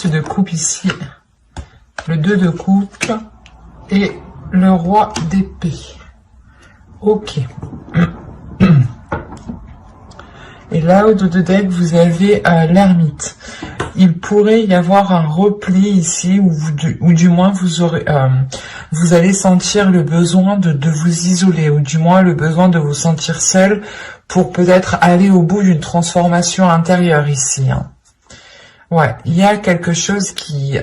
8 de coupe ici, le 2 de coupe et le roi d'épée. Ok. Et là, au dos de deck, vous avez l'ermite. Il pourrait y avoir un repli ici, ou du moins vous allez sentir le besoin de vous isoler, ou du moins le besoin de vous sentir seul pour peut-être aller au bout d'une transformation intérieure ici. Hein. Ouais, il y a quelque chose qui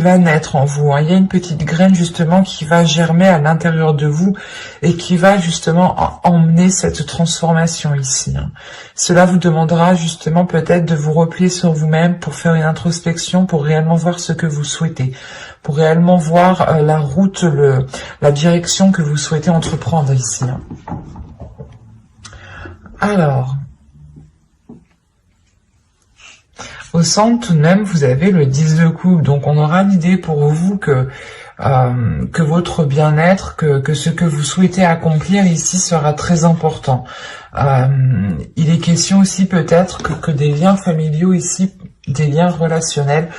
va naître en vous. Hein. Il y a une petite graine justement qui va germer à l'intérieur de vous et qui va justement emmener cette transformation ici. Hein. Cela vous demandera justement peut-être de vous replier sur vous-même pour faire une introspection, pour réellement voir ce que vous souhaitez, pour réellement voir la route, la direction que vous souhaitez entreprendre ici. Hein. Alors... au centre, tout de même, vous avez le 10 de coupe. Donc, on aura l'idée pour vous que votre bien-être, que ce que vous souhaitez accomplir ici sera très important. Il est question aussi peut-être que des liens familiaux ici, des liens relationnels,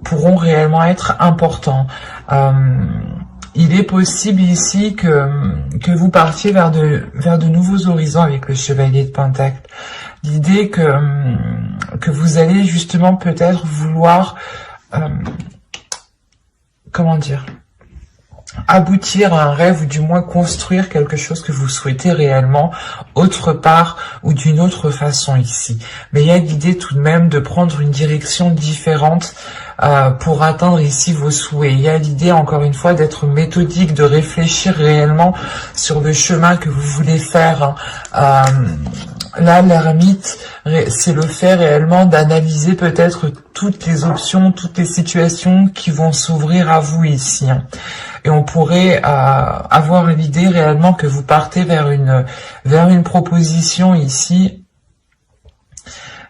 pourront réellement être importants. Il est possible ici que vous partiez vers de nouveaux horizons avec le chevalier de Pentacle. L'idée que vous allez justement peut-être vouloir, comment dire, aboutir à un rêve ou du moins construire quelque chose que vous souhaitez réellement autre part ou d'une autre façon ici. Mais il y a l'idée tout de même de prendre une direction différente pour atteindre ici vos souhaits. Il y a l'idée encore une fois d'être méthodique, de réfléchir réellement sur le chemin que vous voulez faire. Là, l'ermite, c'est le fait réellement d'analyser peut-être toutes les options, toutes les situations qui vont s'ouvrir à vous ici. Et on pourrait avoir l'idée réellement que vous partez vers une proposition ici.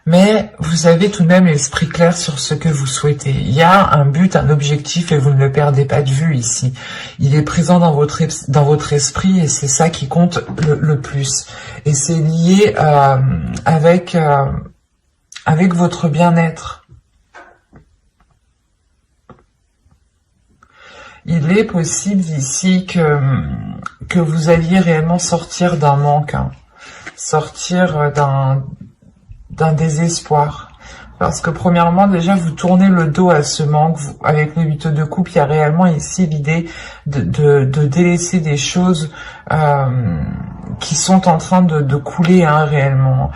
Mais vous avez tout de même l'esprit clair sur ce que vous souhaitez. Il y a un but, un objectif et vous ne le perdez pas de vue ici. Il est présent dans votre esprit et c'est ça qui compte le plus. Et c'est lié avec votre bien-être. Il est possible ici que vous alliez réellement sortir d'un manque, hein. Sortir d'un désespoir. Parce que premièrement, déjà, vous tournez le dos à ce manque. Avec le 8 de coupe, il y a réellement ici l'idée de délaisser des choses qui sont en train de couler, hein, réellement.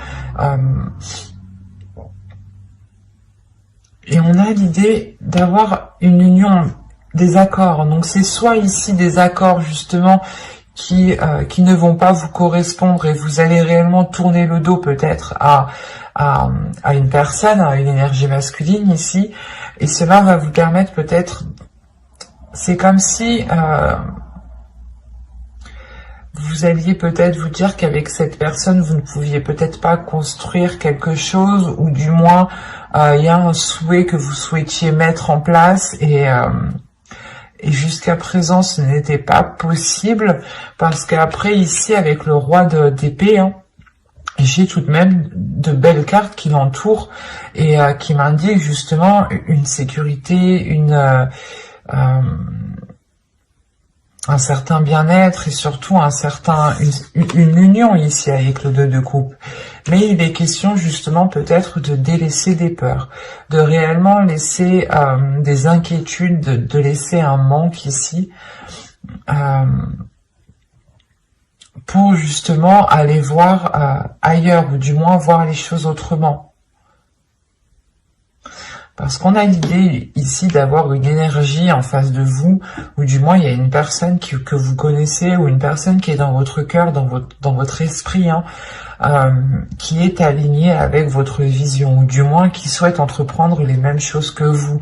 Et on a l'idée d'avoir une union, des accords. Donc c'est soit ici des accords justement qui ne vont pas vous correspondre et vous allez réellement tourner le dos peut-être à une personne, à une énergie masculine ici, et cela va vous permettre peut-être, c'est comme si vous alliez peut-être vous dire qu'avec cette personne, vous ne pouviez peut-être pas construire quelque chose, ou du moins, il y a un souhait que vous souhaitiez mettre en place, et jusqu'à présent, ce n'était pas possible, parce qu'après, ici, avec le roi d'épée, hein, j'ai tout de même de belles cartes qui l'entourent, et qui m'indiquent justement une sécurité, un certain bien-être et surtout une union ici avec le 2 de coupe. Mais il est question justement peut-être de délaisser des peurs, de réellement laisser des inquiétudes, de laisser un manque ici, pour justement aller voir ailleurs, ou du moins voir les choses autrement. Parce qu'on a l'idée ici d'avoir une énergie en face de vous, ou du moins il y a une personne que vous connaissez, ou une personne qui est dans votre cœur, dans votre esprit, hein, qui est alignée avec votre vision, ou du moins qui souhaite entreprendre les mêmes choses que vous.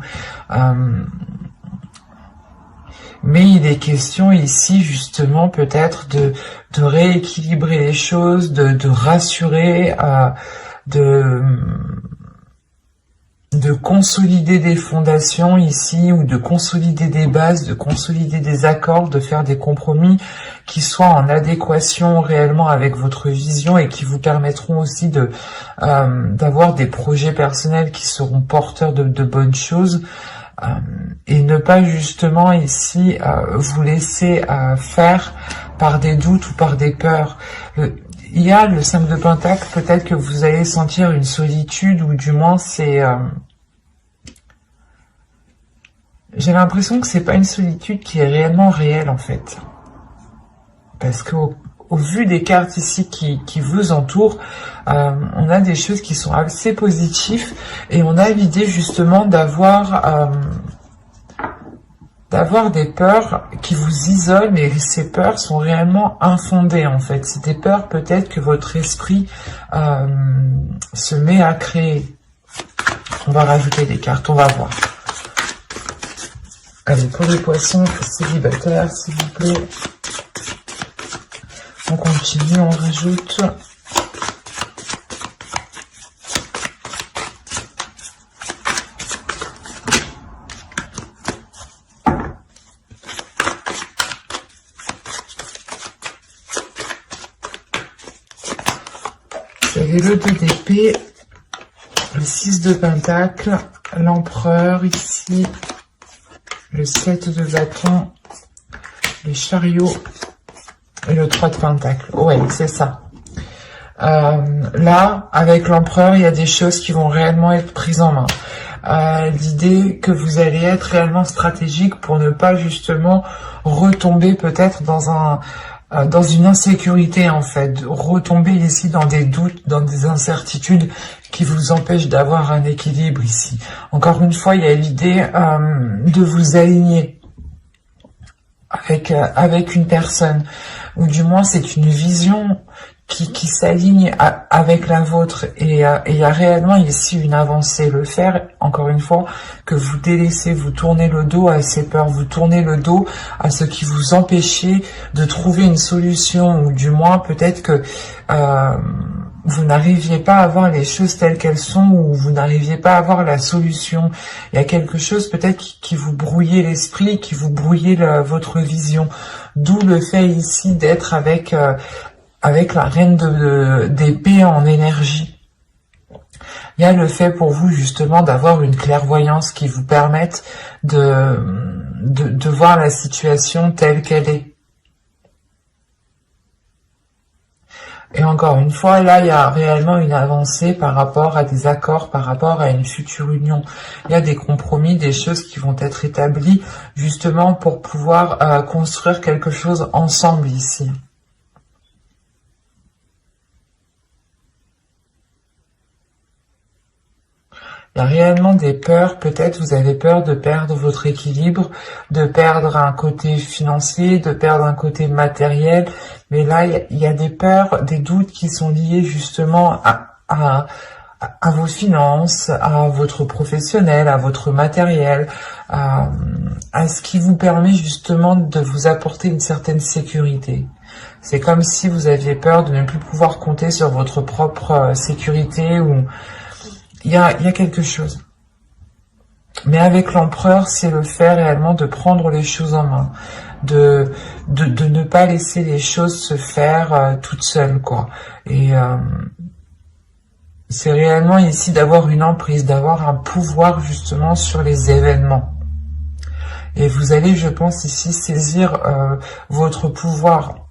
Mais il est question ici justement peut-être de rééquilibrer les choses, de rassurer, de consolider des fondations ici, ou de consolider des bases, de consolider des accords, de faire des compromis qui soient en adéquation réellement avec votre vision et qui vous permettront aussi de d'avoir des projets personnels qui seront porteurs de bonnes choses, et ne pas justement ici vous laisser faire par des doutes ou par des peurs. Il y a le 5 de Pentacle, peut-être que vous allez sentir une solitude, ou du moins c'est... j'ai l'impression que c'est pas une solitude qui est réellement réelle en fait. Parce qu'au vu des cartes ici qui vous entourent, on a des choses qui sont assez positives, et on a l'idée justement d'avoir des peurs qui vous isolent, mais ces peurs sont réellement infondées en fait. C'est des peurs peut-être que votre esprit se met à créer. On va rajouter des cartes, on va voir. Allez, pour les poissons célibataires, s'il vous plaît. On continue, on rajoute. Vous avez le 2 d'épée, le 6 de pentacle, l'empereur ici, le 7 de bâton, le chariot et le 3 de pentacle. Ouais, c'est ça. Là, avec l'empereur, il y a des choses qui vont réellement être prises en main. L'idée que vous allez être réellement stratégique pour ne pas justement retomber peut-être dans une insécurité en fait, retomber ici dans des doutes, dans des incertitudes qui vous empêchent d'avoir un équilibre ici. Encore une fois, il y a l'idée de vous aligner avec une personne, ou du moins c'est une vision qui s'aligne avec la vôtre, et il y a réellement ici une avancée. Le faire, encore une fois, que vous délaissez, vous tournez le dos à ces peurs, vous tournez le dos à ce qui vous empêchait de trouver une solution, ou du moins peut-être que vous n'arriviez pas à voir les choses telles qu'elles sont, ou vous n'arriviez pas à voir la solution. Il y a quelque chose peut-être qui vous brouillait l'esprit, qui vous brouillait votre vision. D'où le fait ici d'être avec la reine d'épée en énergie. Il y a le fait pour vous justement d'avoir une clairvoyance qui vous permette de voir la situation telle qu'elle est. Et encore une fois, là, il y a réellement une avancée par rapport à des accords, par rapport à une future union. Il y a des compromis, des choses qui vont être établies justement pour pouvoir construire quelque chose ensemble ici. Il y a réellement des peurs, peut-être vous avez peur de perdre votre équilibre, de perdre un côté financier, de perdre un côté matériel, mais là il y a des peurs, des doutes qui sont liés justement à vos finances, à votre professionnel, à votre matériel, à ce qui vous permet justement de vous apporter une certaine sécurité. C'est comme si vous aviez peur de ne plus pouvoir compter sur votre propre sécurité, ou il y a quelque chose. Mais avec l'empereur, c'est le fait réellement de prendre les choses en main, de ne pas laisser les choses se faire toutes seules, quoi. Et c'est réellement ici d'avoir une emprise, d'avoir un pouvoir justement sur les événements. Et vous allez, je pense, ici saisir votre pouvoir,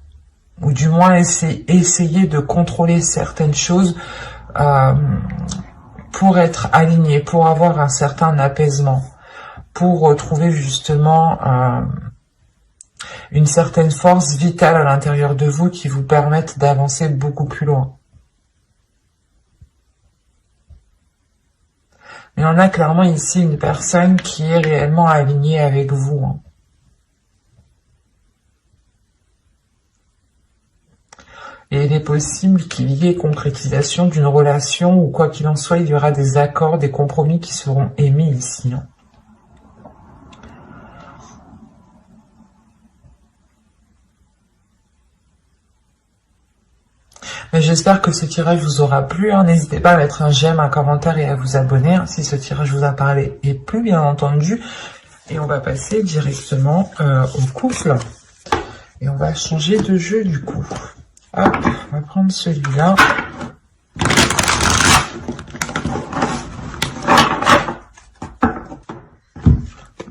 ou du moins essayer de contrôler certaines choses pour être aligné, pour avoir un certain apaisement, pour retrouver justement une certaine force vitale à l'intérieur de vous qui vous permette d'avancer beaucoup plus loin. Mais on a clairement ici une personne qui est réellement alignée avec vous, hein. Et il est possible qu'il y ait concrétisation d'une relation, ou quoi qu'il en soit, il y aura des accords, des compromis qui seront émis ici, hein. J'espère que ce tirage vous aura plu. Hein. N'hésitez pas à mettre un j'aime, un commentaire et à vous abonner hein, si ce tirage vous a parlé et plu, bien entendu. Et on va passer directement au couple. Et on va changer de jeu du coup. Hop, on va prendre celui-là.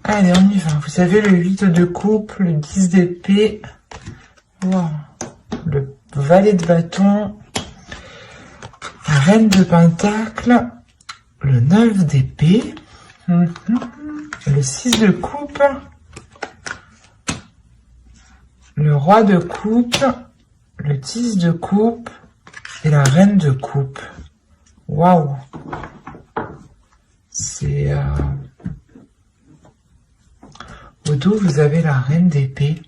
Allez, on y va. Vous avez le 8 de coupe, le 10 d'épée, wow. Le valet de bâton, la reine de pentacle, le 9 d'épée, le 6 de coupe, le roi de coupe, le 10 de coupe et la reine de coupe. Waouh! C'est... Au dos, vous avez la reine d'épée.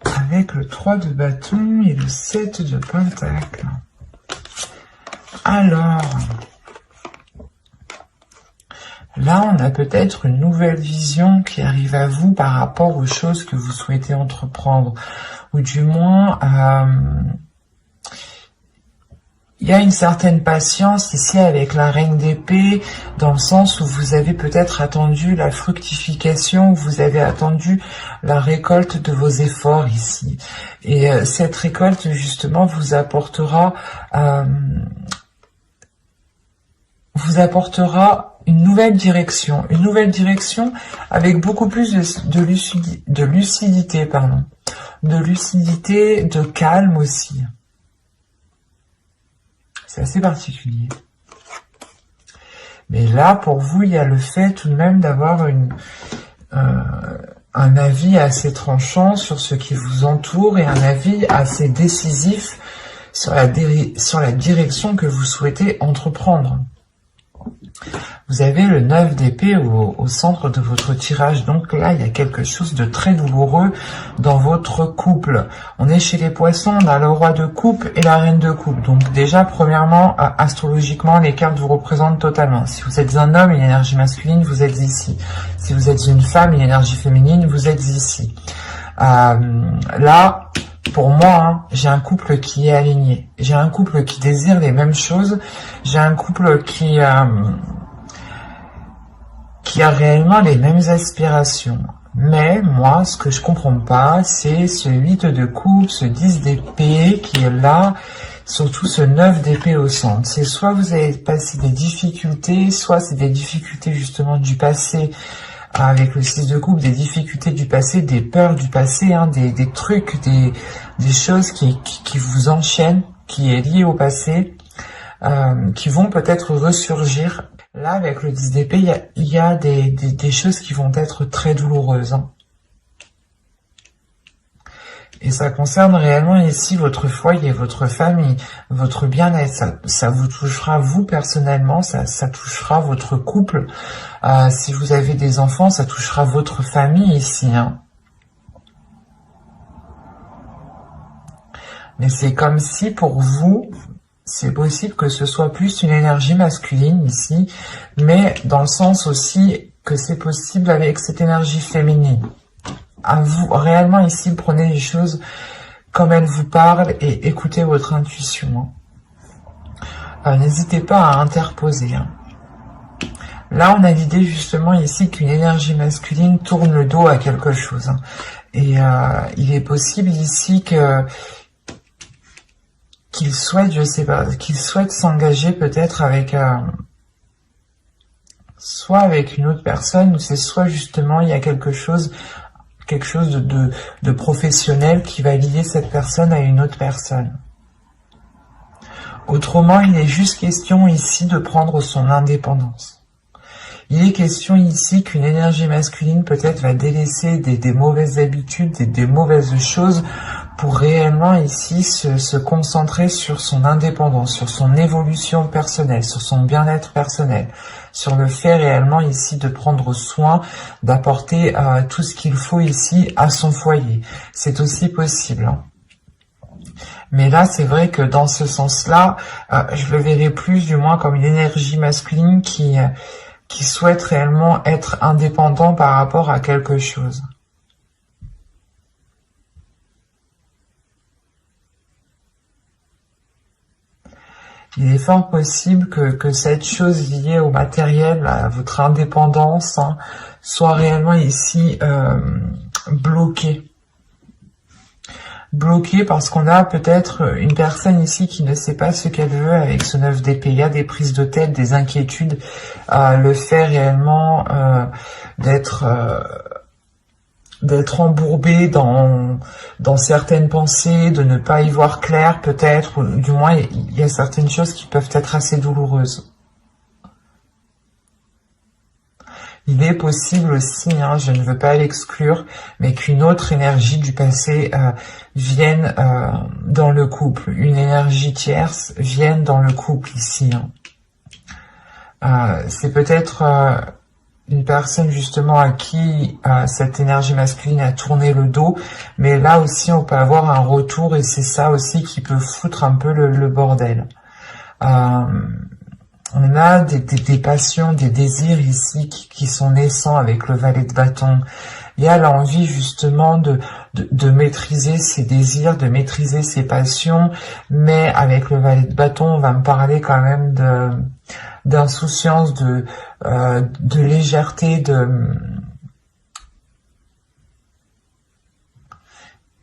Avec le 3 de bâton et le 7 de pentacle. Alors... Là, on a peut-être une nouvelle vision qui arrive à vous par rapport aux choses que vous souhaitez entreprendre. Ou du moins, il y a une certaine patience ici avec la reine d'épée, dans le sens où vous avez peut-être attendu la fructification, où vous avez attendu la récolte de vos efforts ici. Et cette récolte, justement, vous apportera une nouvelle direction avec beaucoup plus de lucidité, de calme aussi. C'est assez particulier. Mais là, pour vous, il y a le fait tout de même d'avoir un avis assez tranchant sur ce qui vous entoure et un avis assez décisif sur la direction que vous souhaitez entreprendre. Vous avez le 9 d'épée au centre de votre tirage. Donc là, il y a quelque chose de très douloureux dans votre couple. On est chez les poissons, on a le roi de coupe et la reine de coupe. Donc déjà, premièrement, astrologiquement, les cartes vous représentent totalement. Si vous êtes un homme, une énergie masculine, vous êtes ici. Si vous êtes une femme, une énergie féminine, vous êtes ici. Là... Pour moi, j'ai un couple qui est aligné. J'ai un couple qui désire les mêmes choses. J'ai un couple qui a réellement les mêmes aspirations. Mais moi, ce que je comprends pas, c'est ce 8 de coupe, ce 10 d'épée qui est là, surtout ce 9 d'épée au centre. C'est soit vous avez passé des difficultés, soit c'est des difficultés justement du passé, avec le 6 de coupe, des difficultés du passé, des peurs du passé, hein, des trucs, des choses qui vous enchaînent, qui est lié au passé, qui vont peut-être ressurgir. Là, avec le 10 d'épée, il y a des choses qui vont être très douloureuses. Hein. Et ça concerne réellement ici votre foyer, votre famille, votre bien-être. Ça vous touchera vous personnellement, ça touchera votre couple. Si vous avez des enfants, ça touchera votre famille ici. Hein. Mais c'est comme si pour vous, c'est possible que ce soit plus une énergie masculine ici, mais dans le sens aussi que c'est possible avec cette énergie féminine. À vous, réellement ici, prenez les choses comme elles vous parlent et écoutez votre intuition. N'hésitez pas à interposer. Hein. Là, on a l'idée justement ici qu'une énergie masculine tourne le dos à quelque chose. Hein. Et il est possible ici qu'il souhaite, je sais pas, qu'il souhaite s'engager peut-être avec soit avec une autre personne, ou c'est soit justement il y a quelque chose de professionnel qui va lier cette personne à une autre personne. Autrement, il est juste question ici de prendre son indépendance. Il est question ici qu'une énergie masculine peut-être va délaisser des mauvaises habitudes, des mauvaises choses pour réellement ici se concentrer sur son indépendance, sur son évolution personnelle, sur son bien-être personnel, sur le fait réellement ici de prendre soin, d'apporter tout ce qu'il faut ici à son foyer. C'est aussi possible. Hein. Mais là, c'est vrai que dans ce sens-là, je le verrais plus du moins comme une énergie masculine qui souhaite réellement être indépendant par rapport à quelque chose. Il est fort possible que cette chose liée au matériel, à votre indépendance, hein, soit réellement ici bloquée. Bloquée parce qu'on a peut-être une personne ici qui ne sait pas ce qu'elle veut avec ce 9 d'épée. Il y a des prises de tête, des inquiétudes, le fait réellement d'être embourbé dans certaines pensées, de ne pas y voir clair peut-être, ou du moins il y a certaines choses qui peuvent être assez douloureuses. Il est possible aussi, hein, je ne veux pas l'exclure, mais qu'une autre énergie du passé vienne dans le couple, une énergie tierce vienne dans le couple ici. Hein. C'est peut-être une personne justement à qui cette énergie masculine a tourné le dos, mais là aussi on peut avoir un retour et c'est ça aussi qui peut foutre un peu le bordel. On a des passions, des désirs ici qui sont naissants avec le valet de bâton. Il y a l'envie justement de maîtriser ses désirs, de maîtriser ses passions, mais avec le valet de bâton, on va me parler quand même d'insouciance, de légèreté,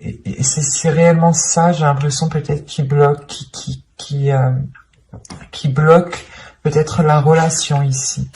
et c'est réellement ça, j'ai l'impression peut-être qui bloque, qui bloque peut-être la relation ici.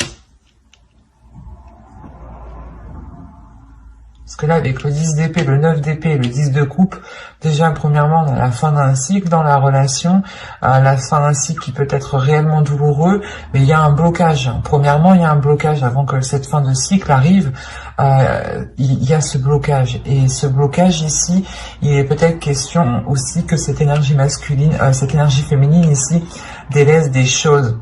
Parce que là, avec le 10 d'épée, le 9 d'épée, le 10 de coupe, déjà, premièrement, on a la fin d'un cycle dans la relation, la fin d'un cycle qui peut être réellement douloureux, mais il y a un blocage. Premièrement, il y a un blocage avant que cette fin de cycle arrive, il y a ce blocage. Et ce blocage ici, il est peut-être question aussi que cette énergie masculine, cette énergie féminine ici, délaisse des choses.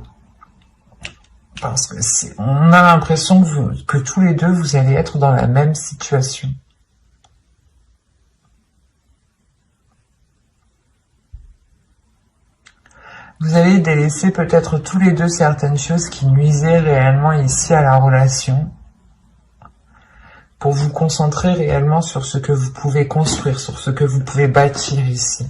Parce que on a l'impression que tous les deux, vous allez être dans la même situation. Vous allez délaisser peut-être tous les deux certaines choses qui nuisaient réellement ici à la relation, pour vous concentrer réellement sur ce que vous pouvez construire, sur ce que vous pouvez bâtir ici.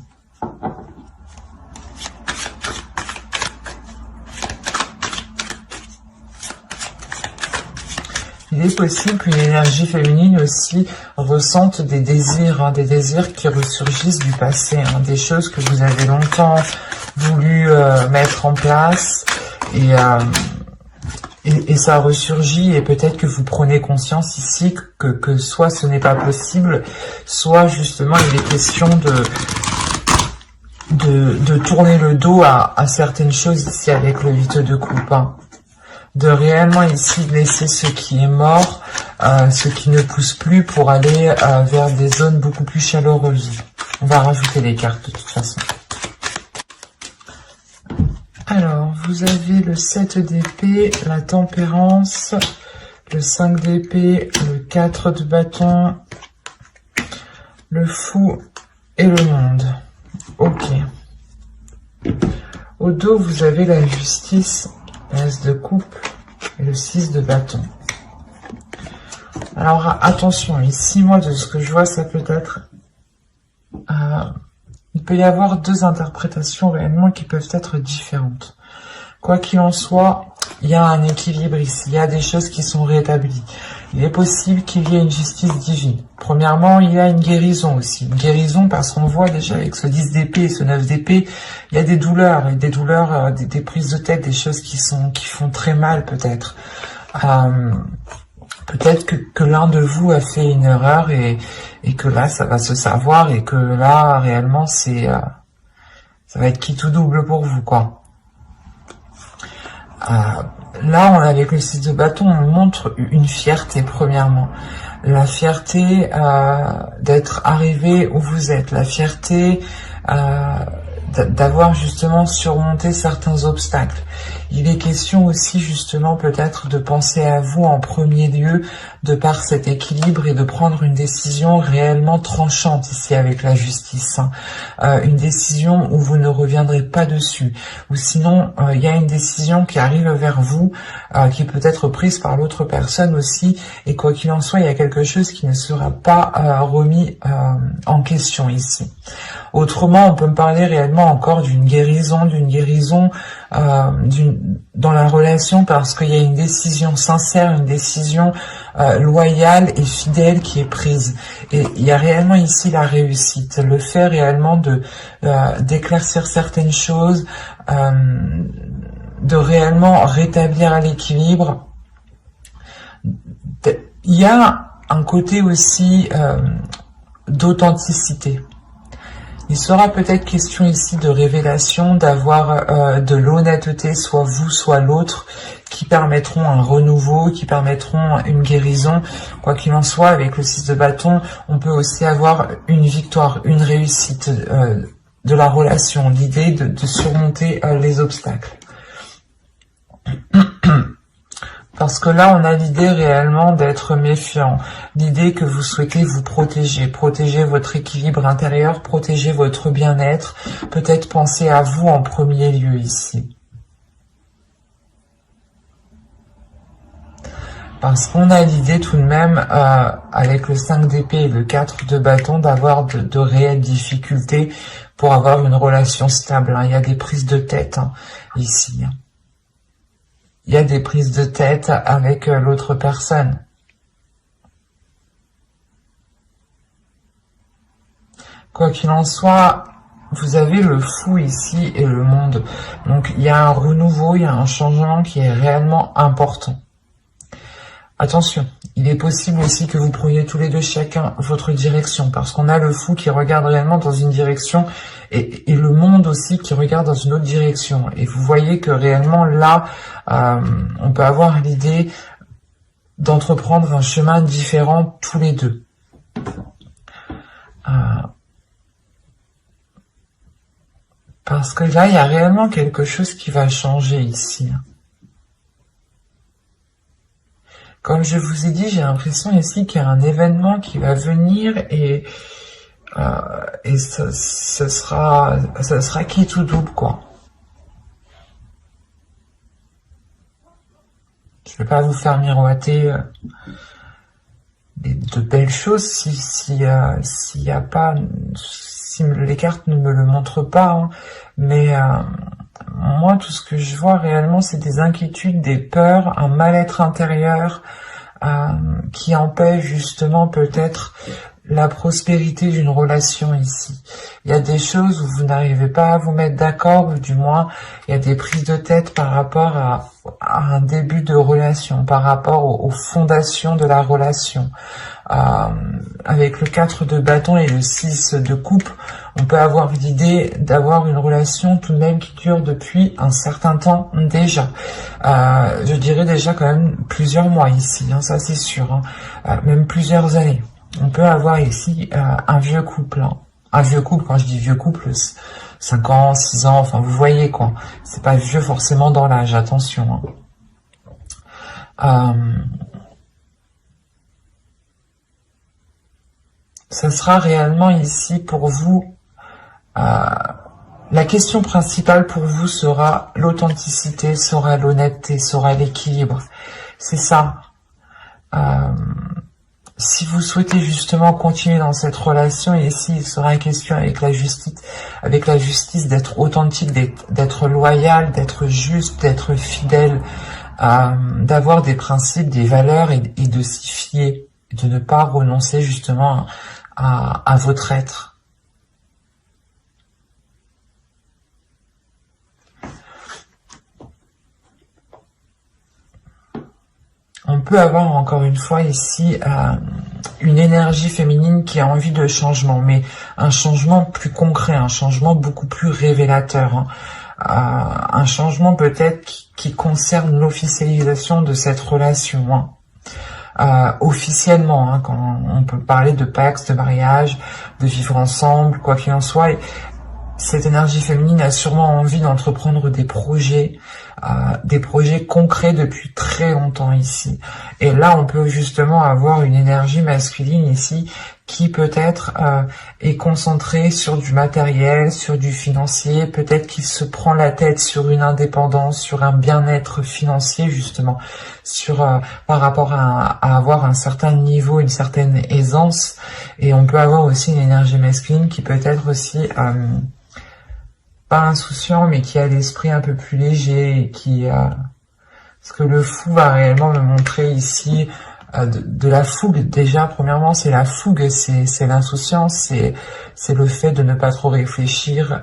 Il est possible qu'une énergie féminine aussi ressente des désirs qui ressurgissent du passé, hein, des choses que vous avez longtemps voulu mettre en place et ça ressurgit et peut-être que vous prenez conscience ici que soit ce n'est pas possible, soit justement il est question de tourner le dos à certaines choses ici avec le 8 de coupe, hein. De réellement ici laisser ce qui est mort, ce qui ne pousse plus pour aller vers des zones beaucoup plus chaleureuses. On va rajouter les cartes de toute façon. Alors, vous avez le 7 d'épée, la tempérance, le 5 d'épée, le 4 de bâton, le fou et le monde. Ok. Au dos, vous avez la justice, l'as de coupe et le 6 de bâton. Alors attention, ici moi de ce que je vois ça peut être il peut y avoir deux interprétations réellement qui peuvent être différentes. Quoi qu'il en soit, il y a un équilibre ici, il y a des choses qui sont rétablies. Il est possible qu'il y ait une justice divine. Premièrement, il y a une guérison aussi. Une guérison parce qu'on voit déjà avec ce 10 d'épée et ce 9 d'épée, il y a des douleurs, des prises de tête, des choses qui font très mal peut-être. Peut-être que l'un de vous a fait une erreur et que là, ça va se savoir et que là, réellement, ça va être qui tout double pour vous, quoi. Là, avec le 6 de bâton, on montre une fierté, premièrement. La fierté d'être arrivé où vous êtes. La fierté d'avoir justement surmonté certains obstacles. Il est question aussi justement peut-être de penser à vous en premier lieu, de par cet équilibre, et de prendre une décision réellement tranchante ici avec la justice. Une décision où vous ne reviendrez pas dessus. Ou sinon, il y a une décision qui arrive vers vous, qui peut être prise par l'autre personne aussi, et quoi qu'il en soit, il y a quelque chose qui ne sera pas remis en question ici. Autrement, on peut me parler réellement encore d'une guérison dans la relation, parce qu'il y a une décision sincère, une décision loyale et fidèle qui est prise. Et il y a réellement ici la réussite, le fait réellement d'éclaircir certaines choses, de réellement rétablir l'équilibre. Il y a un côté aussi d'authenticité. Il sera peut-être question ici de révélation, d'avoir de l'honnêteté, soit vous, soit l'autre, qui permettront un renouveau, qui permettront une guérison. Quoi qu'il en soit, avec le 6 de bâton, on peut aussi avoir une victoire, une réussite de la relation, l'idée de surmonter les obstacles. Parce que là, on a l'idée réellement d'être méfiant, l'idée que vous souhaitez vous protéger, protéger votre équilibre intérieur, protéger votre bien-être, peut-être penser à vous en premier lieu ici. Parce qu'on a l'idée tout de même, avec le 5 d'épée et le 4 de bâton, d'avoir de réelles difficultés pour avoir une relation stable. Il y a des prises de tête ici. Il y a des prises de tête avec l'autre personne. Quoi qu'il en soit, vous avez le fou ici et le monde. Donc il y a un renouveau, il y a un changement qui est réellement important. Attention, il est possible aussi que vous preniez tous les deux chacun votre direction, parce qu'on a le fou qui regarde réellement dans une direction et le monde aussi qui regarde dans une autre direction. Et vous voyez que réellement là, on peut avoir l'idée d'entreprendre un chemin différent tous les deux. Parce que là, il y a réellement quelque chose qui va changer ici. Comme je vous ai dit, j'ai l'impression ici qu'il y a un événement qui va venir et ce sera quitte ou double, quoi. Je vais pas vous faire miroiter de belles choses s'il y a pas, si les cartes ne me le montrent pas, mais moi, tout ce que je vois réellement, c'est des inquiétudes, des peurs, un mal-être intérieur qui empêche justement peut-être la prospérité d'une relation ici. Il y a des choses où vous n'arrivez pas à vous mettre d'accord, ou du moins, il y a des prises de tête par rapport à un début de relation, par rapport aux fondations de la relation. Avec le 4 de bâton et le 6 de coupe, on peut avoir l'idée d'avoir une relation tout de même qui dure depuis un certain temps déjà. Je dirais déjà quand même plusieurs mois ici, ça c'est sûr, même plusieurs années. On peut avoir ici un vieux couple. Un vieux couple, quand je dis vieux couple, 5 ans, 6 ans, enfin vous voyez quoi. C'est pas vieux forcément dans l'âge, attention. Ça sera réellement ici pour vous, la question principale pour vous sera l'authenticité, sera l'honnêteté, sera l'équilibre. C'est ça. Si vous souhaitez justement continuer dans cette relation, et ici il sera question avec la justice d'être authentique, d'être loyal, d'être juste, d'être fidèle, d'avoir des principes, des valeurs et de s'y fier, de ne pas renoncer justement à votre être. On peut avoir encore une fois ici une énergie féminine qui a envie de changement, mais un changement plus concret, un changement beaucoup plus révélateur, un changement peut-être qui concerne l'officialisation de cette relation. Officiellement, quand on peut parler de pacte, de mariage, de vivre ensemble, quoi qu'il en soit. Cette énergie féminine a sûrement envie d'entreprendre des projets, des projets concrets depuis très longtemps ici. Et là, on peut justement avoir une énergie masculine ici qui peut-être est concentrée sur du matériel, sur du financier, peut-être qu'il se prend la tête sur une indépendance, sur un bien-être financier justement, sur par rapport à avoir un certain niveau, une certaine aisance. Et on peut avoir aussi une énergie masculine qui peut être aussi pas insouciant, mais qui a l'esprit un peu plus léger et qui parce que le fou va réellement me montrer ici de la fougue. Déjà, premièrement, c'est la fougue, c'est l'insouciance, c'est le fait de ne pas trop réfléchir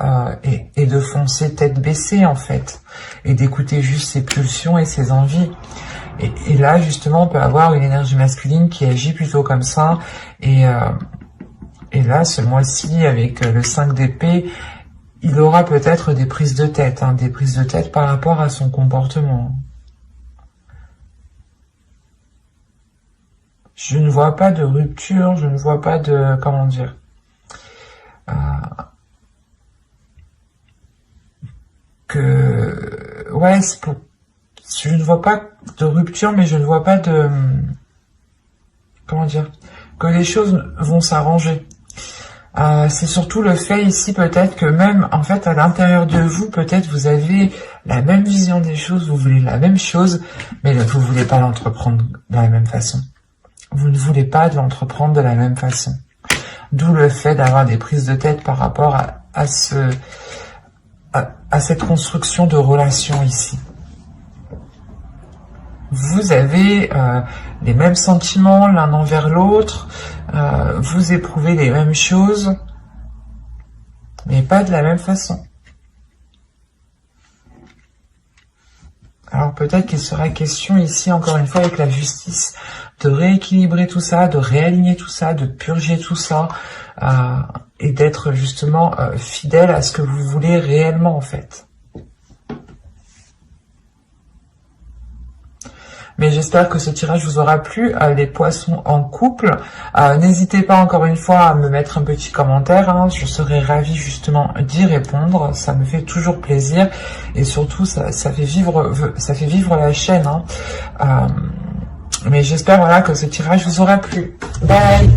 et de foncer tête baissée en fait, et d'écouter juste ses pulsions et ses envies. Et là, justement, on peut avoir une énergie masculine qui agit plutôt comme ça. Et là, ce mois-ci, avec le 5 d'épée, il aura peut-être des prises de tête, des prises de tête par rapport à son comportement. Je ne vois pas de rupture, je ne vois pas de... comment dire ouais, je ne vois pas de rupture, mais je ne vois pas de... comment dire, que les choses vont s'arranger. C'est surtout le fait ici peut-être que même en fait à l'intérieur de vous, peut-être vous avez la même vision des choses, vous voulez la même chose, mais vous ne voulez pas l'entreprendre de la même façon. Vous ne voulez pas l'entreprendre de la même façon. D'où le fait d'avoir des prises de tête par rapport à cette construction de relation ici. Vous avez les mêmes sentiments l'un envers l'autre, vous éprouvez les mêmes choses, mais pas de la même façon. Alors peut-être qu'il sera question ici, encore une fois avec la justice, de rééquilibrer tout ça, de réaligner tout ça, de purger tout ça, et d'être justement fidèle à ce que vous voulez réellement en fait. Mais j'espère que ce tirage vous aura plu, les poissons en couple. N'hésitez pas encore une fois à me mettre un petit commentaire, je serai ravie justement d'y répondre, ça me fait toujours plaisir et surtout ça fait vivre la chaîne. Mais j'espère voilà que ce tirage vous aura plu. Bye.